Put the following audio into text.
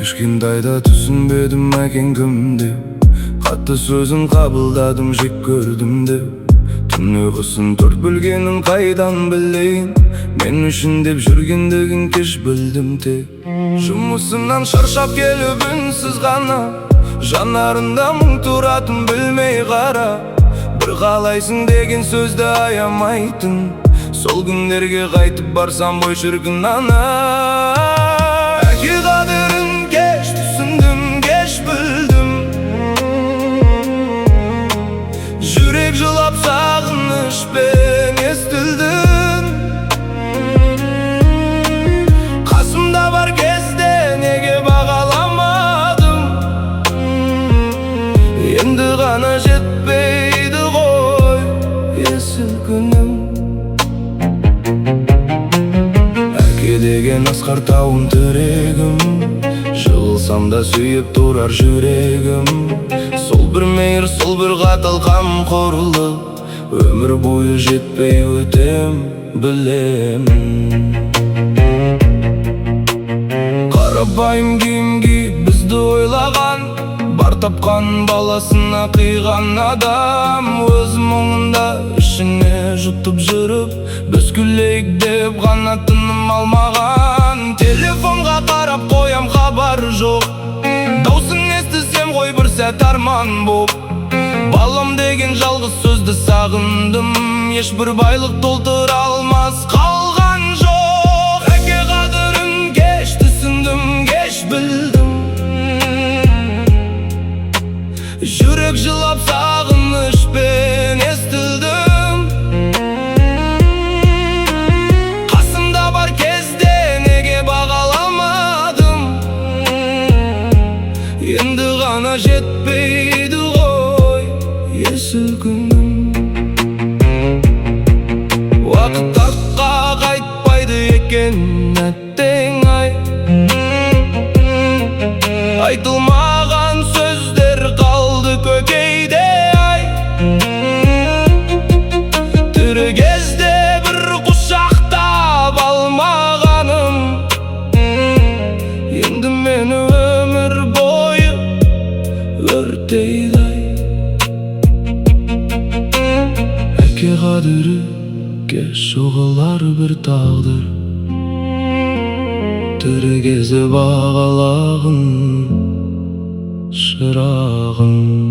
Кішкентайда түсінбедім әкең кім деп, қатты сөзін қабылдадым, жек көрдім деп. Түн ұйқысын төрт бөлгенін қайдан білейін, мен үшін деп жүргендігін кеш білдім тек. Жұмысымнан шаршап келіп үнсіз ғана, жанарында мұң тұратын білмей қара. Бір қалайсың деген сөзді аямайтын, сол күндерге қайтып барсам бой шіркін ана. Әке қадірін кеш түсіндім, кеш білдім. Жүрек жылап сағынышпен естілдің. Қасымда бар кезде неге бағаламадым, енді ғана жетпейді ғой есіл күнім. Әке деген асқар тауын тірегім, жығылсам да сүйіп тұрар жүрегім. Сол бір мейір, сол бір қатал қамқорлық, өмір бойы жетпей өтем, білем. Қарапайым киім киіп бізді ойлаған, бар тапқан баласына қиған адам. Өз мұңында ішіне жұтып жүріп, біз күлейік деп ғана тыным алмаған. Телефонға қарап қоям, хабар жоқ, даусын естісем ғой бір сәт арман боп. Балам деген жалғыз сөзді сағындым, ешбір байлық толтыра алмас қалған жоқ. Әке қадірін кеш түсіндім, кеш білдім. Жүрек жылап сағынышпен естілдім. Қасымда бар кезде неге бағаламадым, енді ғана жетпейді ғой есіл күнім. Уақыт артқа қайтпайды екен әттең ай, айтылмаған сөздер қалды көкейде ай. Тірі кезде бір құшақтап алмағаным, енді мені өмір бойы өртейді ай. Әке қадірі кеш соғылар бір тағдыр, тірі кезде бағалағын шырағын.